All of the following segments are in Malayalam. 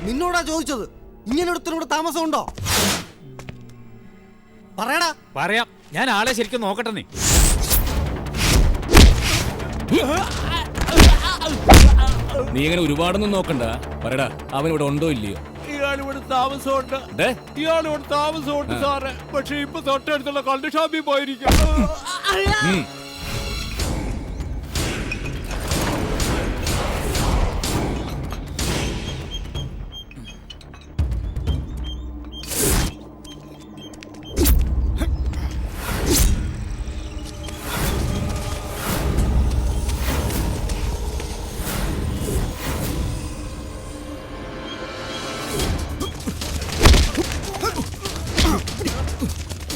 നിന്നോടാ ചോദിച്ചത്. ഇങ്ങനെ ഒരുത്തനോട് താമസമുണ്ടോ? പറയടാ. പറയാം, ഞാൻ ആളെ ശരിക്കും നോക്കട്ടെ. നീ ഇങ്ങനെ ഒരുപാടൊന്നും നോക്കണ്ട. പറയടാ, അവൻ ഇവിടെ ഉണ്ടോ ഇല്ലയോ? ഇയാളിവിടെ താമസമുണ്ട് സാറേ. പക്ഷെ ഇപ്പൊ തൊട്ടടുത്തുള്ള കള്ള് ഷാപ്പിൽ പോയിരിക്കും.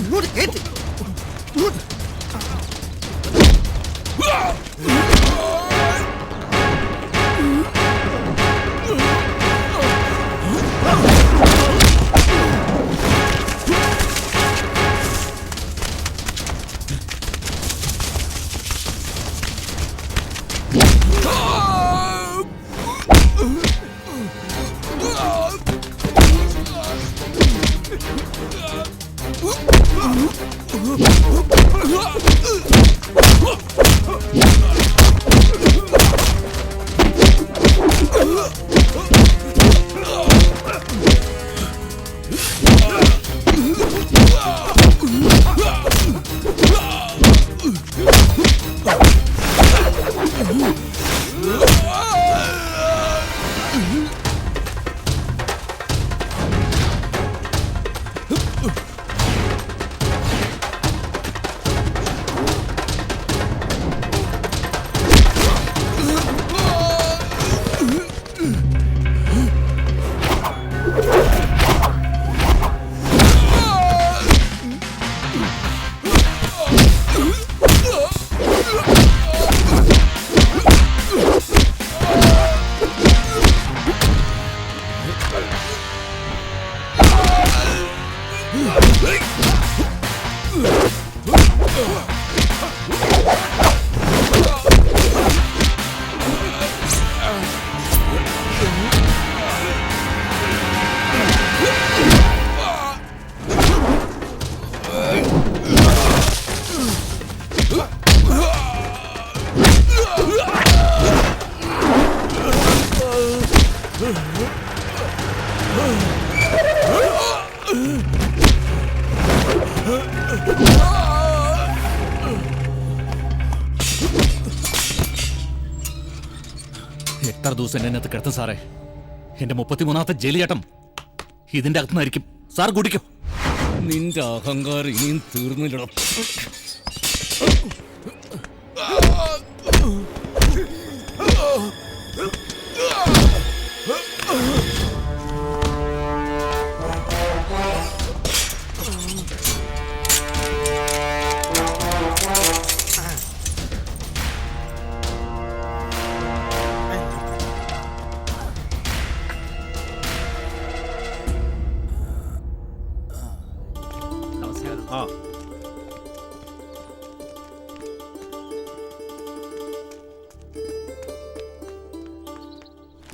ഇങ്ങോട്ട് കേട്ട്. എത്ര ദിവസം എന്നെ അതിനകത്ത് കിടത്തും സാറേ? എന്റെ 33ാമത്തെ ജയിലിയേട്ടം ഇതിന്റെ അകത്തുനിന്നായിരിക്കും. സാർ കുടിക്കും. നിന്റെ അഹങ്കാരം ഇനിയും തീർന്നില്ലട.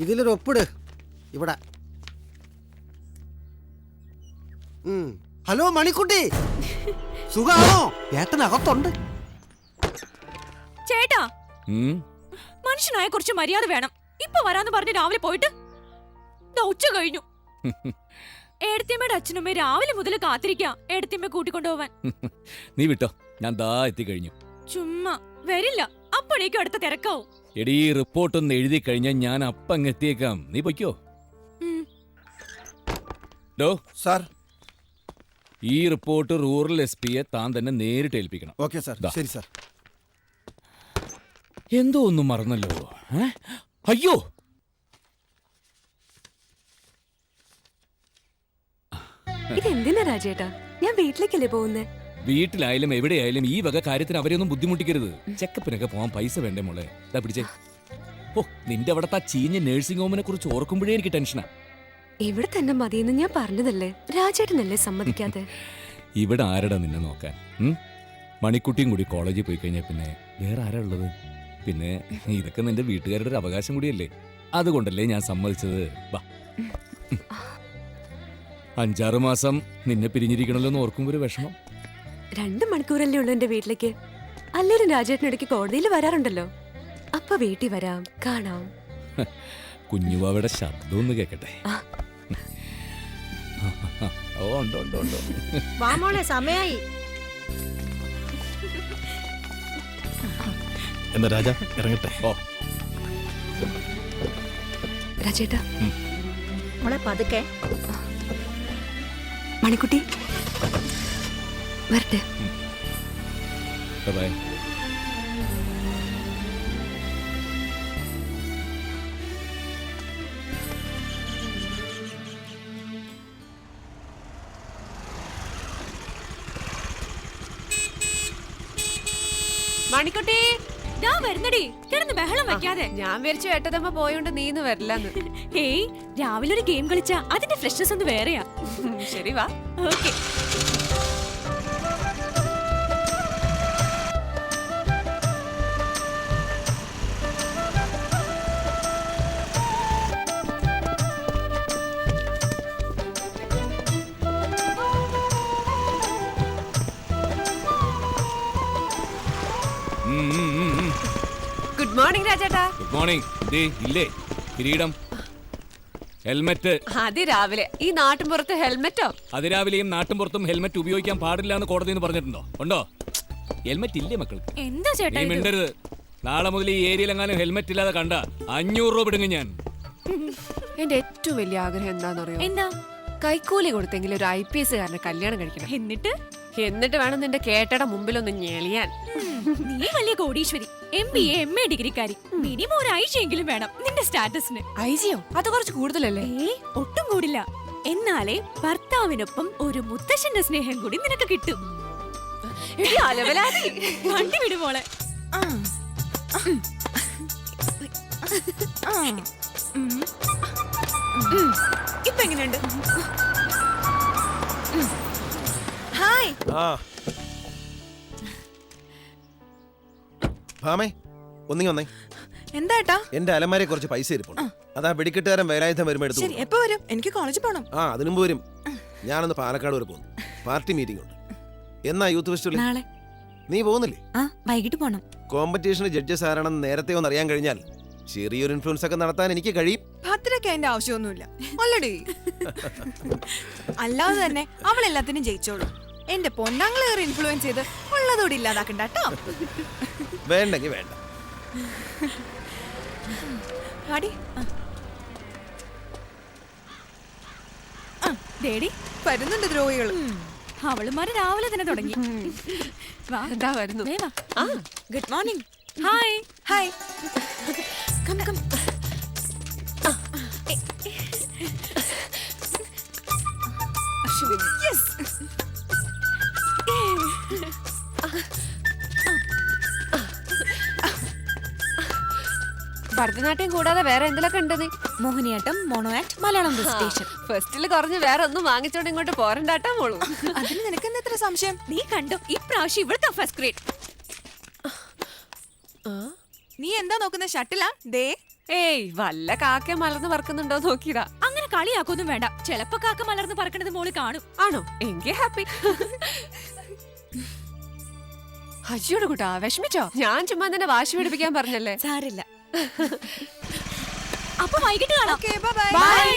ഇതിലൊരു ഒപ്പിട് ഇവിടെ. ഹലോ മണിക്കുട്ടി, സുഖാണോ? ഏട്ടനകത്തുണ്ട്. ചേട്ടാ, മനുഷ്യനായ കുറച്ച് മര്യാദ വേണം. ഇപ്പൊ വരാന്ന് പറഞ്ഞ് രാവിലെ പോയിട്ട് ഉച്ച കഴിഞ്ഞു. ഏടത്തിയമ്മയുടെ അച്ഛനമ്മ രാവിലെ മുതൽ കാത്തിരിക്കാം ഏടത്തിയമ്മ കൂട്ടിക്കൊണ്ടുപോവാൻ. നീ വിട്ടോ, ഞാൻ ദാ എത്തിക്കഴിഞ്ഞു. ചുമ്മാ വരില്ല, അപ്പോഴേക്കും അടുത്ത തിരക്കാവും. എടീ, റിപ്പോർട്ടൊന്ന് എഴുതി കഴിഞ്ഞാൽ ഞാൻ അപ്പം എത്തിയേക്കാം. നീ പൊയ്ക്കോ. സാർ, ഈ റിപ്പോർട്ട് റൂറൽ SP-യെ താൻ തന്നെ നേരിട്ട് ഏൽപ്പിക്കണം. Okay sir. ശരി സാർ. എന്തോ ഒന്നും മറന്നല്ലോ. അയ്യോ, ഇതെന്തിനാ രാജേട്ടാ? ഞാൻ വീട്ടിലേക്കല്ലേ പോകുന്നേ? വീട്ടിലായാലും എവിടെയായാലും ഈ വക കാര്യത്തിന് അവരെയൊന്നും ബുദ്ധിമുട്ടിക്കരുത്. ചെക്കപ്പിനൊക്കെ പോവാൻ പൈസ വേണ്ടേ മോളെ? ഇതാ പിടിച്ചേ. ഓ, നിന്റെ അവിടത്തെ ചീഞ്ഞ നഴ്സിംഗ് ഹോമിനെ കുറിച്ച് ഓർക്കുമ്പോഴേ എനിക്ക് ടെൻഷനാ. ഇവിടെ തന്നെ മതിയെന്ന് ഞാൻ പറഞ്ഞതല്ലേ, രാജേട്ടനല്ലേ സമ്മതിക്കാതെ? ഇവിടെ ആരടാ നിന്നെ നോക്കാൻ? മണിക്കുട്ടിയും കൂടി കോളേജിൽ പോയി കഴിഞ്ഞാൽ പിന്നെ വേറെ ആരാ ഉള്ളത്? പിന്നെ ഇതൊക്കെ നിന്റെ വീട്ടുകാരുടെ ഒരു അവകാശം കൂടിയല്ലേ. അതുകൊണ്ടല്ലേ ഞാൻ സമ്മതിച്ചത്. വാ. 5-6 മാസം നിന്നെ പിരിഞ്ഞിരിക്കണല്ലോ എന്ന് ഓർക്കുമ്പോ ഒരു വിഷമം. 2 മണിക്കൂറല്ലേ ഉള്ളൂ എന്റെ വീട്ടിലേക്ക്. അല്ലേലും രാജേട്ടനിടയ്ക്ക് കോടതിയിൽ വരാറുണ്ടല്ലോ. അപ്പൊ വീട്ടിൽ വരാം, കാണാം. കുഞ്ഞുവാവയുടെ ശബ്ദം ഒന്ന് കേക്കട്ടെ. ഓ ഉണ്ടോ ഉണ്ടോ ഉണ്ടോ. വാമോളെ സമയായി. എന്നാ രാജ ഇറങ്ങട്ടെ. ഓ രാജേട്ടാ, മോളെ പതുക്കെ. മണിക്കുട്ടി വരട്ടെ. ബൈ. മണിക്കുട്ടി, ദാ വരുന്നടി, കിടന്ന് ബഹളം വെക്കാതെ. ഞാൻ വിചാരിച്ചു ഏട്ടതമ്മ പോയോണ്ട് നീന്ന് വരില്ലെന്ന്. ഏയ്, രാവിലെ ഒരു ഗെയിം കളിച്ചാ അതിന്റെ ഫ്രഷ്നസ് ഒന്ന് വേറെയാ. ശരി വാ. ഓക്കെ. ഗുഡ് മോർണിംഗ് രാജേട്ടാ. Good morning. ഇല്ലേ കിരീടം, ഹെൽമെറ്റ്. അതിരാവിലെ ഈ നാട്ടിൻപുറത്ത് ഹെൽമെറ്റോ? അതിരാവിലെയും നാട്ടും പുറത്തും ഹെൽമെറ്റ് ഉപയോഗിക്കാൻ പാടില്ല എന്ന് കോടതിയിൽ നിന്ന് പറഞ്ഞിട്ടുണ്ടോ? ഉണ്ടോ? ഹെൽമെറ്റ് ഇല്ലേ മക്കൾക്ക്? എന്താ ചേട്ടാ നീ ഇത്? മിണ്ടരുത്. നാളെ മുതൽ ഈ ഏരിയയിലെങ്ങാനും ഹെൽമെറ്റ് ഇല്ലാതെ കണ്ട 500 രൂപ വിടുങ്ങും ഞാൻ. എന്റെ ഏറ്റവും വലിയ ആഗ്രഹം എന്താണെന്നറിയോ? എന്താ? കൈക്കൂലി കൊടുത്തെങ്കിൽ ഒരു IPS കാരനെ കല്യാണം കഴിക്കണം. എന്നിട്ട് വേണം നിന്റെ കേട്ടയുടെ മുമ്പിലൊന്ന് ഞെളിയാൻ. നീ വലിയ കോടീശ്വരി, MBA MA ഡിഗ്രിക്കാരി. മിനിമം ഒരു ആഴ്ചയെങ്കിലും വേണം നിന്റെ സ്റ്റാറ്റസിന്. ഐജിയോ? അത് കുറച്ച് കൂടുതലല്ലേ? ഒട്ടും കൂടില്ല. എന്നാലേ ഭർത്താവിനൊപ്പം ഒരു മുത്തശ്ശന്റെ സ്നേഹം കൂടി നിനക്ക് കിട്ടും. എടി അലവലാതി. വണ്ടി വിടുമോളെ. ഇപ്പൊ എങ്ങനെയുണ്ട്? ഹായ്. ഭാമേ, ഒന്നിങ്ങി വന്നേ. എന്താ ഏട്ടാ? എന്റെ അലമാരയെ കുറച്ച് പൈസ ഇരിപ്പുണ്ട്. അതാ വെടിക്കെട്ടുകാരൻ വേലായുധം വരുമ്പോ എടുത്തു. ശരി, എപ്പോ വരും? എനിക്ക് കോളേജിൽ പോണം. അതിനു മുമ്പ് വരും. ഞാനൊന്ന് പാലക്കാട് വരെ പോകുന്നു. പാർട്ടി മീറ്റിംഗ് ഉണ്ട്. എന്നാ യൂത്ത് ഫെസ്റ്റിവൽ? നാളെ. നീ പോകുന്നില്ലേ? വൈകിട്ട് പോണം. കോമ്പറ്റീഷന് ജഡ്ജസ് ആരാണെന്ന് നേരത്തെ ഒന്ന് അറിയാൻ കഴിഞ്ഞാൽ ചെറിയൊരു ഇൻഫ്ലുവൻസ് ഒക്കെ നടത്താൻ എനിക്ക് കഴിയും. ഭദ്രയ്ക്ക് അതിന്റെ ആവശ്യമൊന്നുമില്ല. ഓൾറെഡി അല്ലാതെ തന്നെ അവൾ എല്ലാത്തിനും ജയിച്ചോളൂ. എന്റെ പൊന്നാങ്ങളേറെ ഇൻഫ്ലുവൻസ് ചെയ്ത് ഉള്ളതോടെ ഇല്ലാതാക്കണ്ട കേട്ടോ. വേണ്ടെങ്കി വേണ്ട. ആടി ഡേഡി വരുന്നുണ്ട് ദ്രോഹികൾ. അവളുമാര് രാവിലെ തന്നെ തുടങ്ങി. വാ. എന്താ വരുന്നു? ദേ വാ. Good morning. Hi. Hi. Come come. Yes. Bharatanatyam കൂടാതെ വേറെ എന്തിലൊക്കെ ഉണ്ട് നീ? Mohiniyattam, mono act, Malayalam station. ഫസ്റ്റിൽ കുറഞ്ഞ് വേറെ ഒന്നും വാങ്ങിച്ചോണ്ട് ഇങ്ങോട്ട് പോരണ്ടാട്ടാ മോളൂ. അതിന് നിനക്ക് എന്താ എത്ര സംശയം? നീ കണ്ടോ, ഇപ്രാവശ്യം ഇവിടുത്തെ ഫസ്റ്റ് ഗ്രേഡ്. നീ എന്താ നോക്കുന്ന? ഷട്ടിലാ? ദേ. ഏയ്, വല്ല കാക്ക മലർന്ന് പറക്കുന്നുണ്ടോ നോക്കിയതാ. അങ്ങനെ കളിയാക്കൊന്നും വേണ്ട. ചിലപ്പോ കാക്ക മലർന്ന് പറക്കണത് മോള് കാണും. ആണോ? എങ്കിൽ ഹാപ്പി. അയ്യോടെ കൂട്ടാ, വിഷമിച്ചോ? ഞാൻ ചുമ്മാ തന്നെ വാശി പിടിപ്പിക്കാൻ പറഞ്ഞല്ലേ. സാരില്ല. അപ്പൊ വൈകിട്ട് കാണാം. Okay, bye bye. ബൈ.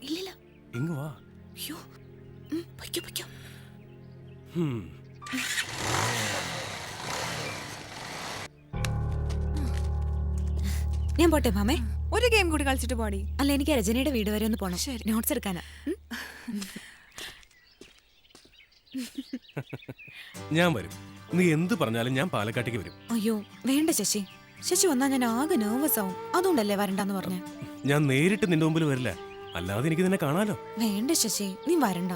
ഇല്ലില്ല. ഇങ്ങ് വാ. അയ്യോ. പൊയ്ക്കോ പൊയ്ക്കോ. ഞാൻ പോട്ടെ മാമേ. ഒരു ഗെയിം കൂടി കളിച്ചിട്ട് പോടി. അല്ല, എനിക്ക് രജനിയുടെ വീട് വരെ ഒന്ന് പോണം. നോട്ട്സ് എടുക്കാനാ. ഞാൻ വരും. നീ എന്ത് പറഞ്ഞാലും ഞാൻ പാലക്കാട്ടേക്ക് വരും. അയ്യോ വേണ്ട ശശി. ശശി വന്നാ ഞാൻ ആകെ നെർവസ് ആവും. അതുകൊണ്ടല്ലേ വരണ്ടെന്ന് പറഞ്ഞ. ഞാൻ നേരിട്ട് നിന്റെ മുമ്പിൽ വരില്ല. അല്ലാതെ എനിക്ക് നിന്നെ കാണാലോ. വേണ്ട ശശി, നീ വരണ്ട.